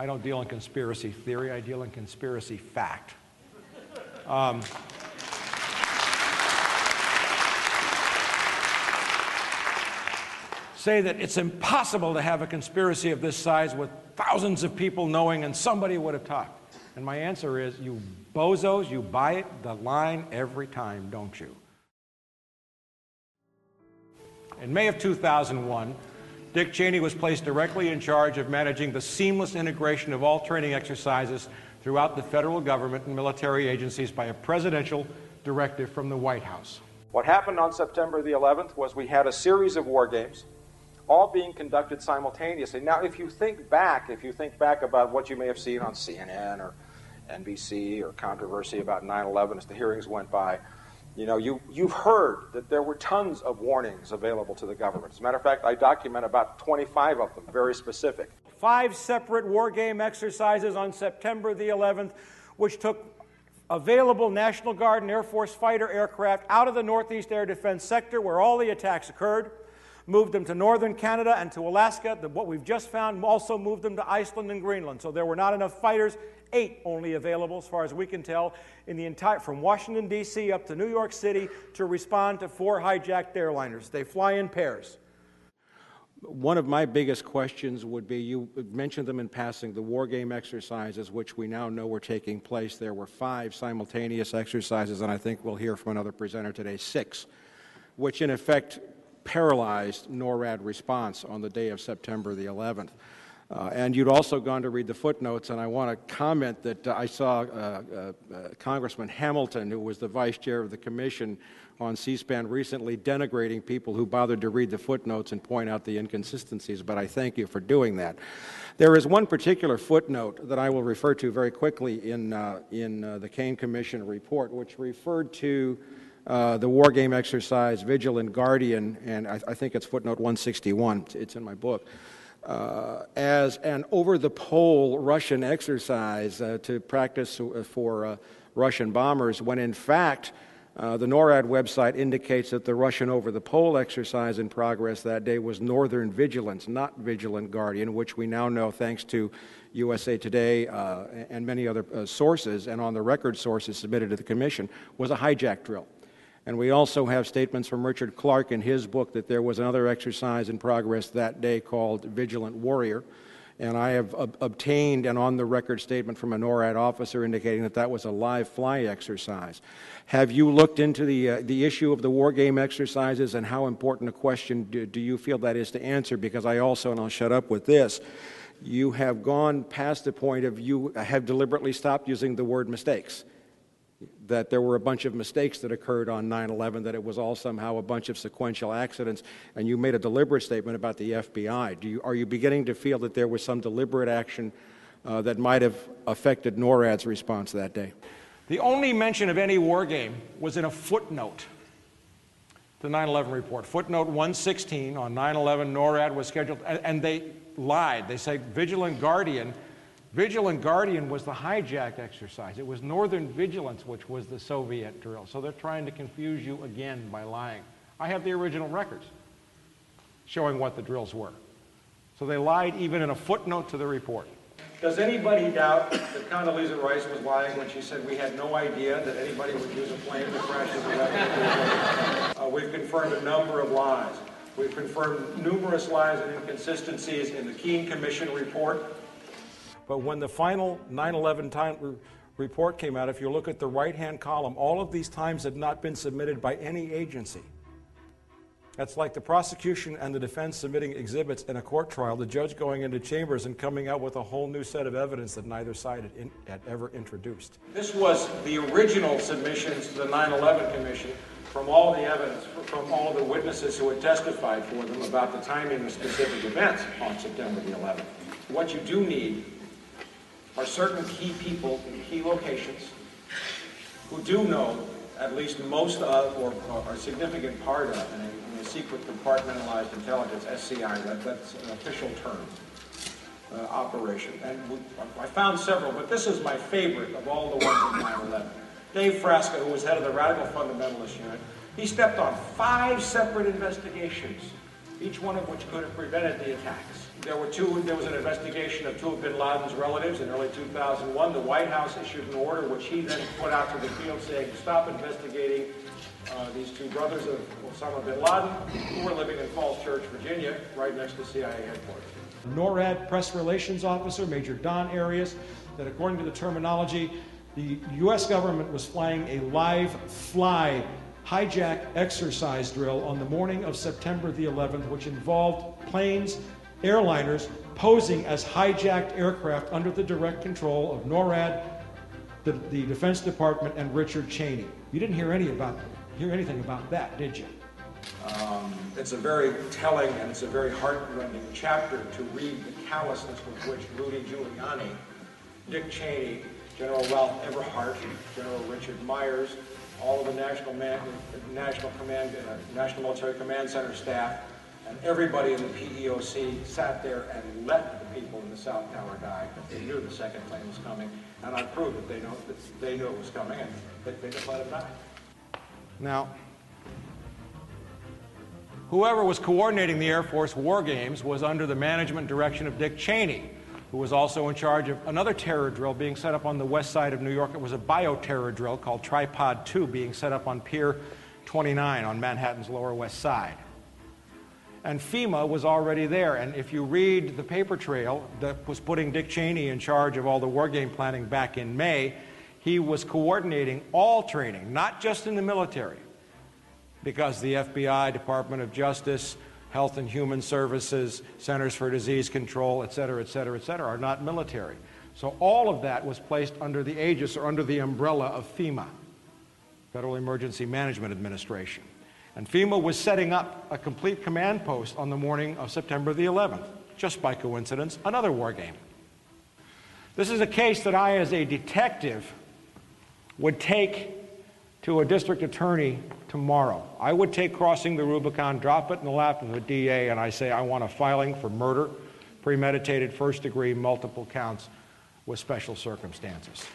I don't deal in conspiracy theory, I deal in conspiracy fact. Say that it's impossible to have a conspiracy of this size with thousands of people knowing and somebody would have talked. And my answer is, you bozos, you buy it, the line every time, don't you? In May of 2001, Dick Cheney was placed directly in charge of managing the seamless integration of all training exercises throughout the federal government and military agencies by a presidential directive from the White House. What happened on September the 11th was we had a series of war games, all being conducted simultaneously. Now, if you think back about what you may have seen on CNN or NBC or controversy about 9/11 as the hearings went by, you know, you've heard that there were tons of warnings available to the government. As a matter of fact, I document about 25 of them, very specific. 5 separate war game exercises on September the 11th, which took available National Guard and Air Force fighter aircraft out of the Northeast Air Defense Sector where all the attacks occurred, moved them to northern Canada and to Alaska. What we've just found also moved them to Iceland and Greenland. So there were not enough fighters, 8 only available, as far as we can tell, in the entire, from Washington, D.C. up to New York City to respond to 4 hijacked airliners. They fly in pairs. One of my biggest questions would be, you mentioned them in passing, the war game exercises, which we now know were taking place. There were 5 simultaneous exercises, and I think we'll hear from another presenter today, 6, which in effect paralyzed NORAD response on the day of September the 11th. And you'd also gone to read the footnotes, and I want to comment that I saw Congressman Hamilton, who was the vice chair of the commission on C-SPAN recently, denigrating people who bothered to read the footnotes and point out the inconsistencies, but I thank you for doing that. There is one particular footnote that I will refer to very quickly in the Kane Commission report, which referred to the war game exercise Vigilant Guardian, and I think it's footnote 161, it's in my book, as an over-the-pole Russian exercise to practice for Russian bombers, when in fact the NORAD website indicates that the Russian over-the-pole exercise in progress that day was Northern Vigilance, not Vigilant Guardian, which we now know, thanks to USA Today and many other sources, and on the record sources submitted to the Commission, was a hijack drill. And we also have statements from Richard Clark in his book that there was another exercise in progress that day called Vigilant Warrior. And I have obtained an on-the-record statement from a NORAD officer indicating that that was a live fly exercise. Have you looked into the issue of the war game exercises, and how important a question do you feel that is to answer? Because I also, and I'll shut up with this, you have gone past the point of you have deliberately stopped using the word mistakes. That there were a bunch of mistakes that occurred on 9/11, that it was all somehow a bunch of sequential accidents, and you made a deliberate statement about the FBI. Are you beginning to feel that there was some deliberate action that might have affected NORAD's response that day? The only mention of any war game was in a footnote to the 9/11 report. Footnote 116 on 9/11, NORAD was scheduled, and they lied. They say Vigilant Guardian. Vigilant Guardian was the hijacked exercise. It was Northern Vigilance, which was the Soviet drill. So they're trying to confuse you again by lying. I have the original records showing what the drills were. So they lied even in a footnote to the report. Does anybody doubt that Condoleezza Rice was lying when she said we had no idea that anybody would use a plane to crash into We've confirmed a number of lies. We've confirmed numerous lies and inconsistencies in the Keane Commission report. But when the final 9/11 report came out, if you look at the right-hand column, all of these times had not been submitted by any agency. That's like the prosecution and the defense submitting exhibits in a court trial, the judge going into chambers and coming out with a whole new set of evidence that neither side had ever introduced. This was the original submissions to the 9/11 Commission from all the evidence, from all the witnesses who had testified for them about the timing of specific events on September the 11th. What you do need are certain key people in key locations who do know at least most of or a significant part of in a secret compartmentalized intelligence, SCI, that's an official term, operation. And I found several, but this is my favorite of all the ones in 9/11. Dave Frasca, who was head of the Radical Fundamentalist Unit, he stepped on 5 separate investigations each one of which could have prevented the attacks. There was an investigation of two of bin Laden's relatives in early 2001. The White House issued an order which he then put out to the field saying, stop investigating these two brothers of Osama bin Laden, who were living in Falls Church, Virginia, right next to CIA headquarters. NORAD press relations officer, Major Don Arias, that according to the terminology, the U.S. government was flying a live fly hijack exercise drill on the morning of September the 11th, which involved planes, airliners, posing as hijacked aircraft under the direct control of NORAD, the Defense Department, and Richard Cheney. You didn't hear anything about that, did you? It's a very telling and it's a very heartrending chapter to read the callousness with which Rudy Giuliani, Dick Cheney, General Ralph Everhart, General Richard Myers, all of the National Military Command Center staff, and everybody in the PEOC sat there and let the people in the South Tower die. They knew the second plane was coming, and I proved that they knew it was coming, and they just let it die. Now, whoever was coordinating the Air Force war games was under the management direction of Dick Cheney, who was also in charge of another terror drill being set up on the west side of New York. It was a bioterror drill called Tripod 2 being set up on Pier 29 on Manhattan's Lower West Side. And FEMA was already there, and if you read the paper trail that was putting Dick Cheney in charge of all the war game planning back in May, he was coordinating all training, not just in the military, because the FBI, Department of Justice, Health and Human Services, Centers for Disease Control, et cetera, are not military. So all of that was placed under the aegis or under the umbrella of FEMA, Federal Emergency Management Administration. And FEMA was setting up a complete command post on the morning of September the 11th, just by coincidence, another war game. This is a case that I, as a detective, would take to a district attorney tomorrow. I would take crossing the Rubicon, drop it in the lap of a DA, and I say, I want a filing for murder, premeditated, first degree, multiple counts with special circumstances.